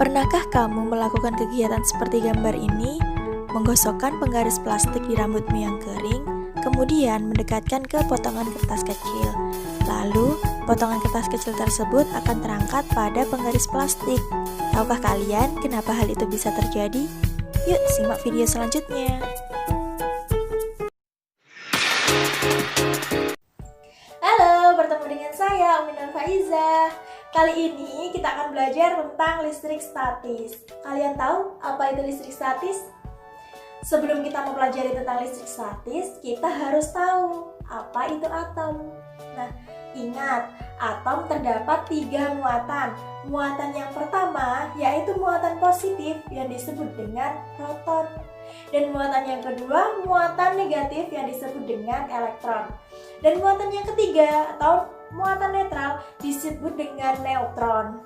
Pernahkah kamu melakukan kegiatan seperti gambar ini? Menggosokkan penggaris plastik di rambutmu yang kering, kemudian mendekatkan ke potongan kertas kecil. Lalu, potongan kertas kecil tersebut akan terangkat pada penggaris plastik. Tahukah kalian kenapa hal itu bisa terjadi? Yuk, simak video selanjutnya. Halo, bertemu dengan saya Umi Nur Faiza. Kali ini kita akan belajar tentang listrik statis. Kalian tahu apa itu listrik statis? Sebelum kita mempelajari tentang listrik statis, kita harus tahu apa itu atom. Nah, ingat, atom terdapat 3 muatan. Muatan yang pertama yaitu muatan positif yang disebut dengan proton. Dan muatan yang kedua, muatan negatif yang disebut dengan elektron. Dan muatan yang ketiga atau muatan netral disebut dengan neutron.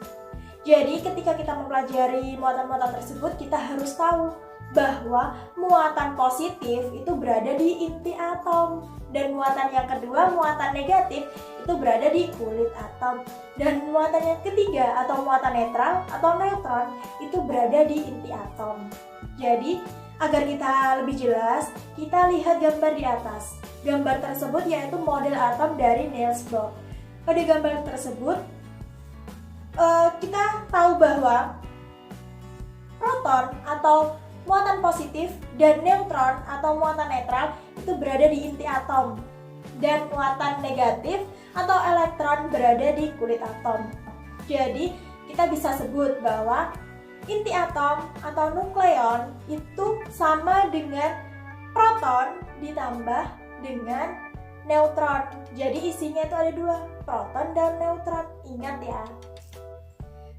Jadi ketika kita mempelajari muatan-muatan tersebut, kita harus tahu bahwa muatan positif itu berada di inti atom. Dan muatan yang kedua, muatan negatif, itu berada di kulit atom. Dan muatan yang ketiga atau muatan netral atau neutron itu berada di inti atom. Jadi agar kita lebih jelas, kita lihat gambar di atas. Gambar tersebut yaitu model atom dari Niels Bohr. Pada gambar tersebut, kita tahu bahwa proton atau muatan positif dan neutron atau muatan netral itu berada di inti atom. Dan muatan negatif atau elektron berada di kulit atom. Jadi, kita bisa sebut bahwa inti atom atau nukleon itu sama dengan proton ditambah dengan neutron. Jadi isinya itu ada 2, proton dan neutron. Ingat ya.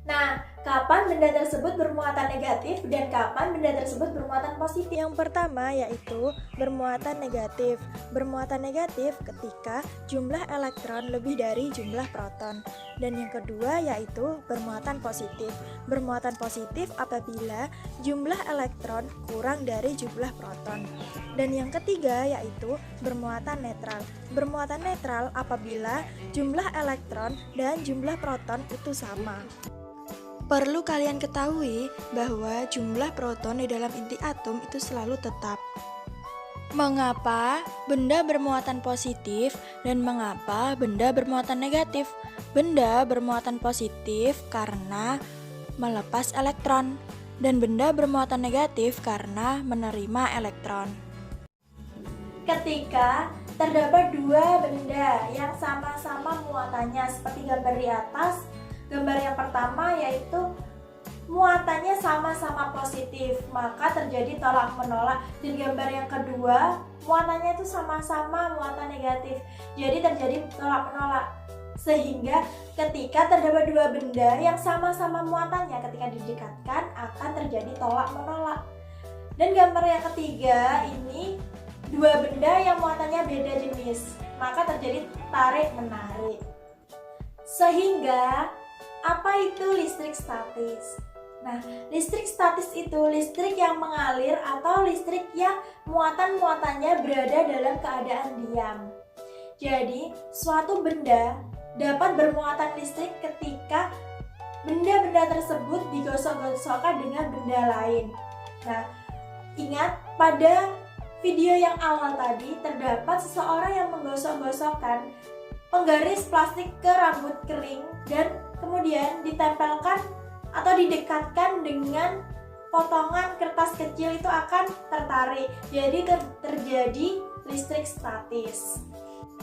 Nah, kapan benda tersebut bermuatan negatif dan kapan benda tersebut bermuatan positif? Yang pertama yaitu bermuatan negatif. Bermuatan negatif ketika jumlah elektron lebih dari jumlah proton. Dan yang kedua yaitu bermuatan positif. Bermuatan positif apabila jumlah elektron kurang dari jumlah proton. Dan yang ketiga yaitu bermuatan netral. Bermuatan netral apabila jumlah elektron dan jumlah proton itu sama. Perlu kalian ketahui bahwa jumlah proton di dalam inti atom itu selalu tetap. Mengapa benda bermuatan positif dan mengapa benda bermuatan negatif? Benda bermuatan positif karena melepas elektron dan benda bermuatan negatif karena menerima elektron. Ketika terdapat 2 benda yang sama-sama muatannya seperti gambar di atas, gambar yang pertama yaitu muatannya sama-sama positif, maka terjadi tolak-menolak. Dan gambar yang kedua, muatannya itu sama-sama muatan negatif, jadi terjadi tolak-menolak. Sehingga ketika terdapat 2 benda yang sama-sama muatannya, ketika didekatkan akan terjadi tolak-menolak. Dan gambar yang ketiga ini 2 benda yang muatannya beda jenis, maka terjadi tarik-menarik. Sehingga apa itu listrik statis? Nah, listrik statis itu listrik yang mengalir atau listrik yang muatan-muatannya berada dalam keadaan diam. Jadi, suatu benda dapat bermuatan listrik ketika benda-benda tersebut digosok-gosokkan dengan benda lain. Nah, ingat pada video yang awal tadi terdapat seseorang yang menggosok-gosokkan penggaris plastik ke rambut kering dan kemudian ditempelkan atau didekatkan dengan potongan kertas kecil, itu akan tertarik. Jadi terjadi listrik statis.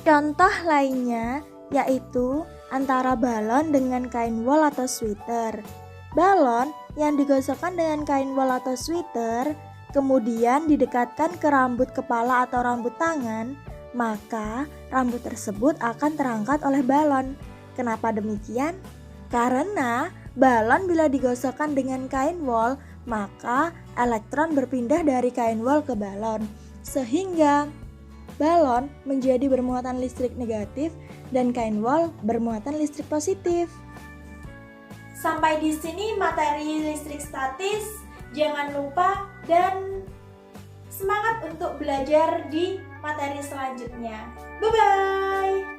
Contoh lainnya yaitu antara balon dengan kain wol atau sweater. Balon yang digosokkan dengan kain wol atau sweater kemudian didekatkan ke rambut kepala atau rambut tangan, maka rambut tersebut akan terangkat oleh balon. Kenapa demikian? Karena balon bila digosokkan dengan kain wol, maka elektron berpindah dari kain wol ke balon, sehingga balon menjadi bermuatan listrik negatif dan kain wol bermuatan listrik positif. Sampai di sini materi listrik statis. Jangan lupa dan semangat untuk belajar di materi selanjutnya. Bye-bye!